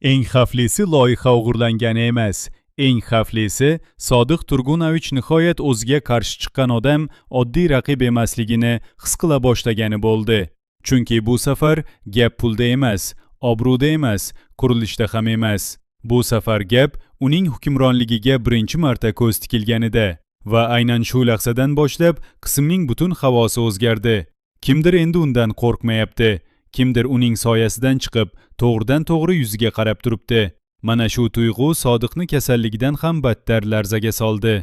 Eng xavflisi loyiha o'g'irlangani emas. Eng xavflisi Sodiq Turgunovich nihoyat o'ziga qarshi chiqqan odam oddiy raqib emasligini his qila boshlagani bo'ldi. Chunki bu safar gap pulda emas, obro'da emas, qurilishda ham emas. Bu safar gap uning hukmronligiga birinchi marta ko'z tikilganida va aynan shu lahzadan boshlab qismning butun havosi o'zgardi. Kimdir endi undan qo'rqmayapti. Kimdir uning soyasidan chiqib, to'g'ridan to'g'ri yuziga qarab turibdi. Mana shu tuyg'u Sodiqni kasalligidan ham battar larzaga soldi.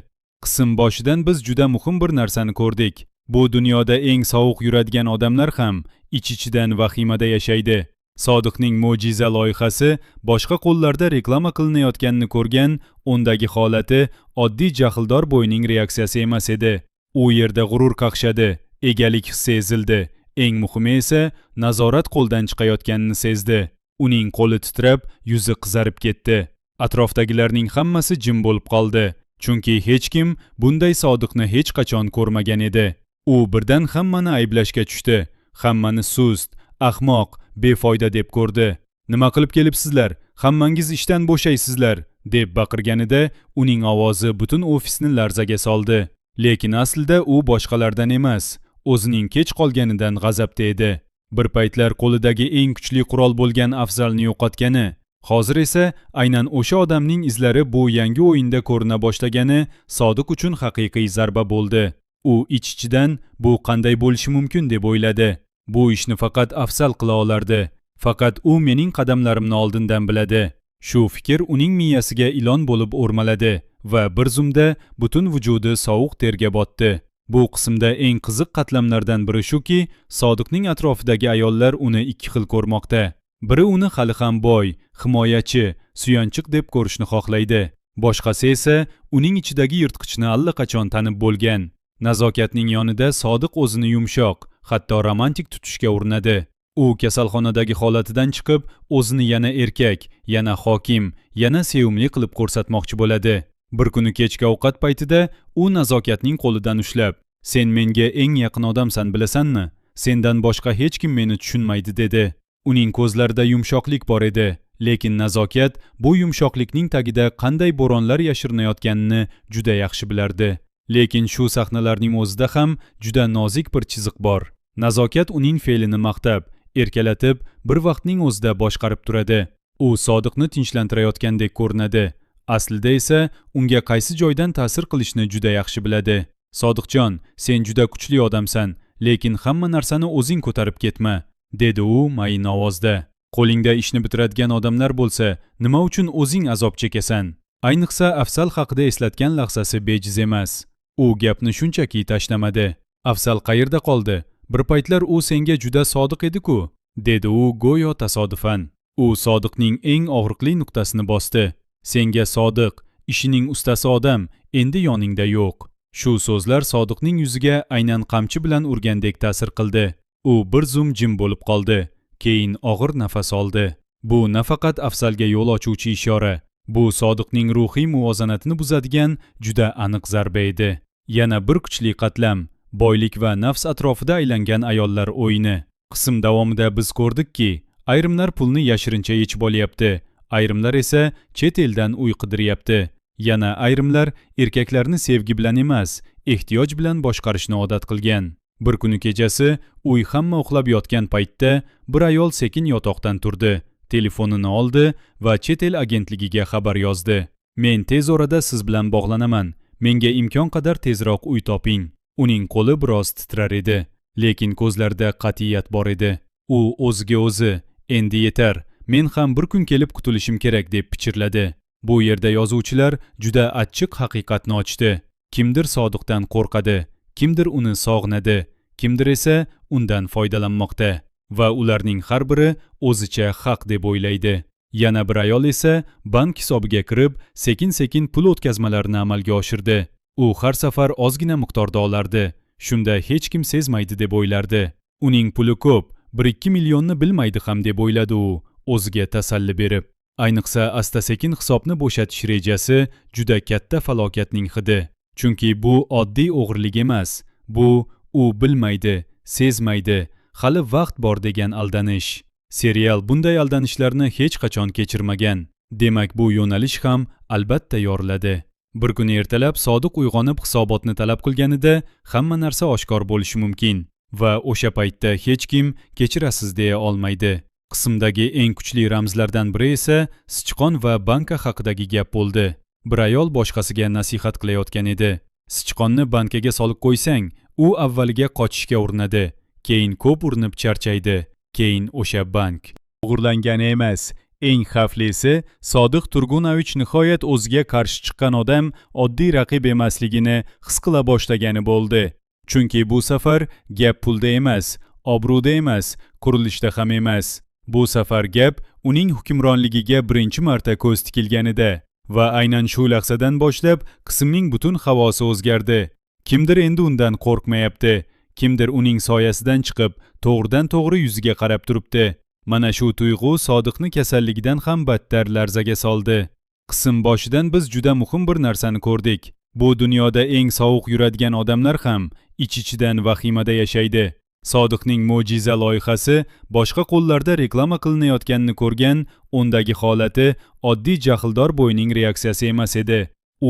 Qism boshidan biz juda muhim bir narsani ko'rdik. Bu dunyoda eng sovuq yuradigan odamlar ham ich-ichidan vahimada yashaydi. Sodiqning mo'jiza loyihasi boshqa qo'llarda reklama qilinayotganini ko'rgan o'ndagi holati oddiy jahldor bo'yning reaksiyasi emas edi. U yerda g'urur qaqshadi, egalik hissi ezildi. Eng muhimi esa nazorat qo'ldan chiqayotganini sezdi. Uning qo'li titrab, yuzi qizarib ketdi. Atrofdagilarning hammasi jim bo'lib qoldi. Chunki hech kim bunday Sodiqni hech qachon ko'rmagan edi. U birdan hammani ayblashga tushdi. Hammani sust, ahmoq, befoyda deb ko'rdi. Nima qilib kelibsizlar? Hammangiz ishdan bo'shaysizlar, deb baqirganida uning ovozi butun ofisni larzaga soldi. Lekin aslida u boshqalardan emas, o'zining kech qolganidan g'azabda edi. Bir paytlar qo'lidagi eng kuchli qurol bo'lgan Afzalni yo'qotgani, hozir esa aynan o'sha odamning izlari bu yangi o'yinda ko'rina boshlagani Sodiq uchun haqiqiy zarba bo'ldi. U ich-ichidan bu qanday bo'lishi mumkin deb o'yladi. Bu ishni faqat Afzal qila olardi. Faqat u mening qadamlarimni oldindan biladi. Shu fikr uning miyasiga ilon bo'lib o'rmaladi va bir zumda butun vujudi sovuq terga botdi. Bu qismda eng qiziq qatlamlardan biri shuki, Sodiqning atrofidagi ayollar uni ikki xil ko'rmoqda. Biri uni hali ham boy, himoyachi, suyanchiq deb ko'rishni xohlaydi. Boshqasi esa uning ichidagi yirtqichni allaqachon tanib bo'lgan. Nazokatning yonida Sodiq o'zini yumshoq, hatto romantik tutishga urinadi. U kasalxonadagi holatidan chiqib, o'zini yana erkak, yana hokim, yana sevimli qilib ko'rsatmoqchi bo'ladi. Bir kuni kechki ovqat paytida u Nazokatning qo'lidan ushlab, "Sen menga eng yaqin odamsan, bilasanmi? Sendan boshqa hech kim meni tushunmaydi", dedi. Uning ko'zlarida yumshoqlik bor edi, lekin Nazokat bu yumshoqlikning tagida qanday bo'ronlar yashirinayotganini juda yaxshi bilardi. Lekin shu sahnalarning o'zida ham juda nozik bir chiziq bor. Nazokat uning fe'lini maqtab, erkalatib, bir vaqtning o'zida boshqarib turadi. U Sodiqni tinchlantirayotgandek ko'rinadi. Aslida esa unga qaysi joydan ta'sir qilishni juda yaxshi biladi. "Sodiqjon, sen juda kuchli odamsan, lekin hamma narsani o'zing ko'tarib ketma", dedi u mayin ovozda. "Qo'lingda ishni bitiradigan odamlar bo'lsa, nima uchun o'zing azob chekasan?" Ayniqsa Afzal haqida eslatgan lahzasi bejiz emas. U gapni shunchaki tashlamadi. "Afzal qayerda qoldi? Bir paytlar u senga juda sodiq edi-ku", dedi u go'yo tasodifan. U Sodiqning eng og'riqli nuqtasini bosdi. "Senga sodiq, ishining ustasi odam endi yoningda yo'q." Shu so'zlar Sodiqning yuziga aynan qamchi bilan urgandek ta'sir qildi. U bir zum jim bo'lib qoldi. Keyin og'ir nafas oldi. Bu nafaqat Afzalga yo'l ochuvchi ishora. Bu Sodiqning ruhiy muvozanatini buzadigan juda aniq zarba edi. Yana bir kuchli qatlam, boylik va nafs atrofida aylangan ayollar o'yini. Qism davomida biz ko'rdikki, ayrimlar pulni yashirincha yechib olyapti. Ayrimlar esa chet eldan uy qidiryapti. Yana ayrimlar erkaklarni sevgi bilan emas, ehtiyoj bilan boshqarishni odat qilgan. Bir kuni kechasi uy hamma uxlab yotgan paytda bir ayol sekin yotoqdan turdi, telefonini oldi va chet el agentligiga xabar yozdi. "Men tez orada siz bilan bog'lanaman. Menga imkon qadar tezroq uy toping." Uning qo'li biroz titrar edi, lekin ko'zlarida qat'iyat bor edi. U o'ziga o'zi, "Endi yetar. Men ham bir kun kelib qutulishim kerak", deb pichirladi. Bu yerda yozuvchilar juda achchiq haqiqatni ochdi. Kimdir Sodiqdan qo'rqadi, kimdir uni sog'inadi, kimdir esa undan foydalanmoqda va ularning har biri o'zicha haq deb o'ylaydi. Yana bir ayol esa bank hisobiga kirib, sekin-sekin pul o'tkazmalarini amalga oshirdi. U har safar ozgina miqdorda olardi. Shunda hech kim sezmaydi deb o'ylardi. Uning puli ko'p, 1-2 millionni bilmaydi ham deb o'yladi u, o'ziga tasalli berib. Ayniqsa asta-sekin hisobni bo'shatish rejasi juda katta falokatning hidi. Chunki bu oddiy o'g'irlik emas. Bu u bilmaydi, sezmaydi, hali vaqt bor degan aldanish. Serial bunday aldanishlarni hech qachon kechirmagan. Demak, bu yo'nalish ham albatta yoriladi. Bir kuni ertalab Sodiq uyg'onib hisobotni talab qilganida hamma narsa oshkor bo'lishi mumkin va o'sha paytda hech kim kechirasiz deya olmaydi. Qismdagi eng kuchli ramzlardan biri esa sichqon va banka haqidagi gap bo'ldi. Bir ayol boshqasiga nasihat qilayotgan edi. Sichqonni bankaga solib qo'ysang, u avvaliga qochishga urinadi, keyin ko'p urinib charchaydi, keyin o'sha bank o'g'irlangani emas. Eng xavflisi, Sodiq Turgunovich nihoyat o'ziga qarshi chiqqan odam oddiy raqib emasligini his qila boshlagani bo'ldi. Chunki bu safar gap pulda emas, obro'da emas, qurilishda ham emas. Bu safar gap uning hukmronligiga birinchi marta ko'z tikilganida va aynan shu lahzadan boshlab qismning butun havosi o'zgardi. Kimdir endi undan qo'rqmayapti, kimdir uning soyasidan chiqib, to'g'ridan-to'g'ri yuziga qarab turibdi. Mana shu tuyg'u Sodiqni kasalligidan ham battar larzaga soldi. Qism boshidan biz juda muhim bir narsani ko'rdik. Bu dunyoda eng sovuq yuradigan odamlar ham ich-ichidan vahimada yashaydi. Sodiqning mo'jiza loyihasi boshqa qo'llarda reklama qilinayotganini ko'rgan undagi holati oddiy jahldor bo'yning reaksiyasi emas edi.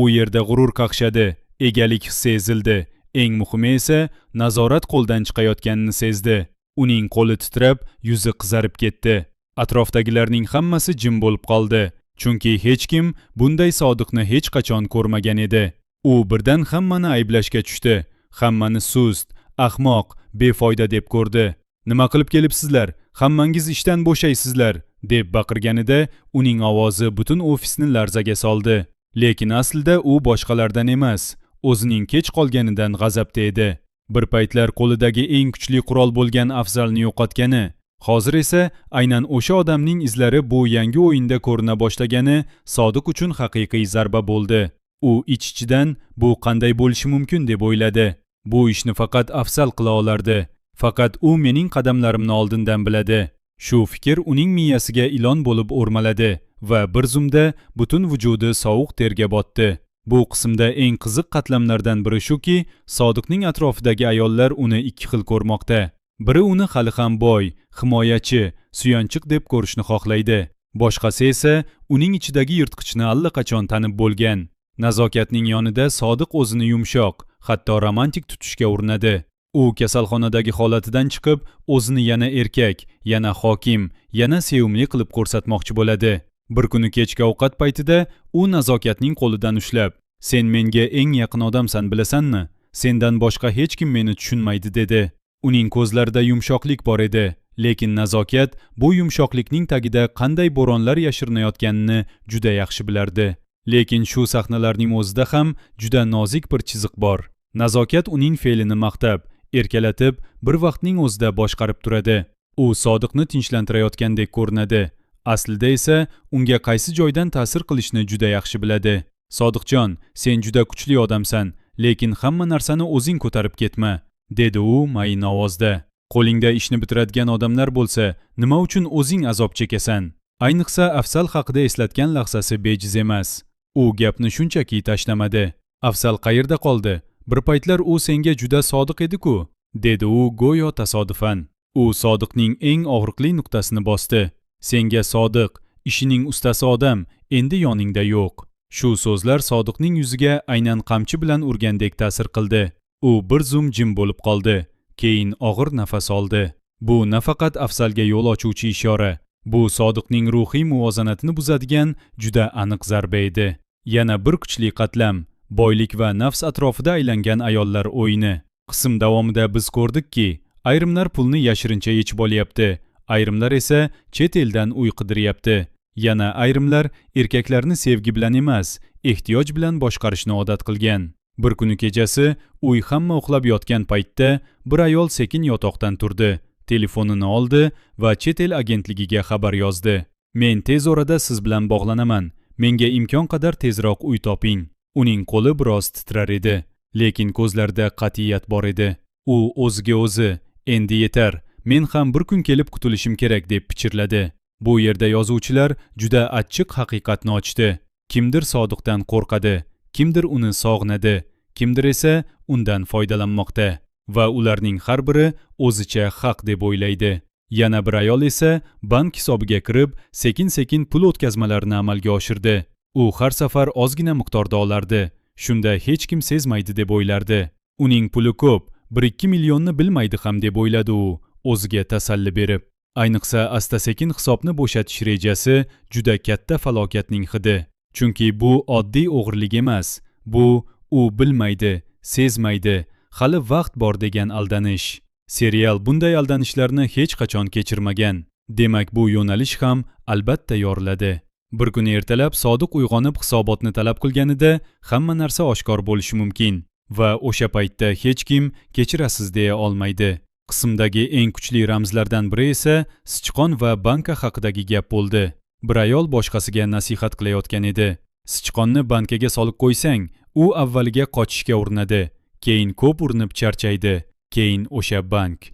U yerda g'urur qaqshadi, egalik hissi ezildi. Eng muhimi esa nazorat qo'ldan chiqayotganini sezdi. Uning qo'li titrab, yuzi qizarib ketdi. Atrofdagilarning hammasi jim bo'lib qoldi, chunki hech kim bunday Sodiqni hech qachon ko'rmagan edi. U birdan hammani ayblashga tushdi. Hammani sust, ahmoq, befoyda deb ko'rdi. "Nima qilib kelibsizlar? Hammangiz ishdan bo'shaysizlar", deb baqirganida uning ovozi butun ofisni larzaga soldi. Lekin aslida u boshqalardan emas, o'zining kech qolganidan g'azabda edi. Bir paytlar qo'lidagi eng kuchli qurol bo'lgan afzalni yo'qotgani, hozir esa aynan o'sha odamning izlari bu yangi o'yinda ko'rina boshlagani Sodiq uchun haqiqiy zarba bo'ldi. U ich-ichidan bu qanday bo'lishi mumkin deb o'yladi. Bu ishni faqat afzal qila olardi. Faqat u mening qadamlarimni oldindan biladi. Shu fikr uning miyasiga ilon bo'lib o'rmaladi va bir zumda butun vujudi sovuq terga botdi. Bu qismda eng qiziq qatlamlardan biri shuki, Sodiqning atrofidagi ayollar uni ikki xil ko'rmoqda. Biri uni hali ham boy, himoyachi, suyanchiq deb ko'rishni xohlaydi. Boshqasi esa uning ichidagi yirtqichni allaqachon tanib bo'lgan. Nazokatning yonida Sodiq o'zini yumshoq, hatto romantik tutishga urinadi. U kasalxonadagi holatidan chiqib, o'zini yana erkak, yana hokim, yana sevimli qilib ko'rsatmoqchi bo'ladi. Bir kuni kechki ovqat paytida u Nazokatning qo'lidan ushlab, "Sen menga eng yaqin odamsan, bilasanmi? Sendan boshqa hech kim meni tushunmaydi", dedi. Uning ko'zlarida yumshoqlik bor edi, lekin Nazokat bu yumshoqlikning tagida qanday bo'ronlar yashirinayotganini juda yaxshi bilardi. Lekin shu sahnalarning o'zida ham juda nozik bir chiziq bor. Nazokat uning fe'lini maqtab, erkalatib, bir vaqtning o'zida boshqarib turadi. U Sodiqni tinchlantirayotgandek ko'rinadi. Aslida esa unga qaysi joydan ta'sir qilishni juda yaxshi biladi. "Sodiqjon, sen juda kuchli odamsan, lekin hamma narsani o'zing ko'tarib ketma", dedi u mayin ovozda. "Qo'lingda ishni bitiradigan odamlar bo'lsa, nima uchun o'zing azob chekasan?" Ayniqsa Afzal haqida eslatgan lahzasi bejiz emas. U gapni shunchaki tashlamadi. "Afzal qayerda qoldi? Bir paytlar u senga juda sodiq edi-ku", dedi u go'yo tasodifan. U Sodiqning eng og'riqli nuqtasini bosdi. "Senga sodiq, ishining ustasi odam endi yoningda yo'q." Shu so'zlar Sodiqning yuziga aynan qamchi bilan urgandek ta'sir qildi. U bir zum jim bo'lib qoldi. Keyin og'ir nafas oldi. Bu nafaqat Afzalga yo'l ochuvchi ishora, bu Sodiqning ruhiy muvozanatini buzadigan juda aniq zarba edi. Yana bir kuchli qatlam, boylik va nafs atrofida aylangan ayollar o'yini. Qism davomida biz ko'rdikki, ayrimlar pulni yashirincha yechib olyapti, ayrimlar esa chet eldan uy qidiryapti. Yana ayrimlar erkaklarni sevgi bilan emas, ehtiyoj bilan boshqarishni odat qilgan. Bir kuni kechasi uy hamma uxlab yotgan paytda bir ayol sekin yotoqdan turdi, telefonini oldi va chet el agentligiga xabar yozdi. "Men tez orada siz bilan bog'lanaman. Menga imkon qadar tezroq uy toping." Uning qo'li biroz titrar edi, lekin ko'zlarida qat'iyat bor edi. U o'ziga o'zi, "Endi yetar. Men ham bir kun kelib qutulishim kerak", deb pichirladi. Bu yerda yozuvchilar juda achchiq haqiqatni ochdi. Kimdir Sodiqdan qo'rqadi, kimdir uni sog'inadi, kimdir esa undan foydalanmoqda va ularning har biri o'zicha haq deb o'ylaydi. Yana bir ayol esa bank hisobiga kirib, sekin-sekin pul o'tkazmalarini amalga oshirdi. U har safar ozgina miqdorda olardi. Shunda hech kim sezmaydi deb o'ylardi. Uning puli ko'p, 1-2 millionni bilmaydi ham deb o'yladi u, o'ziga tasalli berib. Ayniqsa asta-sekin hisobni bo'shatish rejasi juda katta falokatning hidi. Chunki bu oddiy o'g'irlik emas. Bu u bilmaydi, sezmaydi, hali vaqt bor degan aldanish. Serial bunday aldanishlarni hech qachon kechirmagan. Demak, bu yo'nalish ham albatta yoriladi. Bir kuni ertalab Sodiq uyg'onib hisobotni talab qilganida hamma narsa oshkor bo'lishi mumkin va o'sha paytda hech kim kechirasiz deya olmaydi. Qismdagi eng kuchli ramzlardan biri esa sichqon va banka haqidagi gap bo'ldi. Bir ayol boshqasiga nasihat qilayotgan edi. Sichqonni bankaga solib qo'ysang, u avvaliga qochishga urinadi, keyin ko'p urinib charchaydi, keyin o'sha bank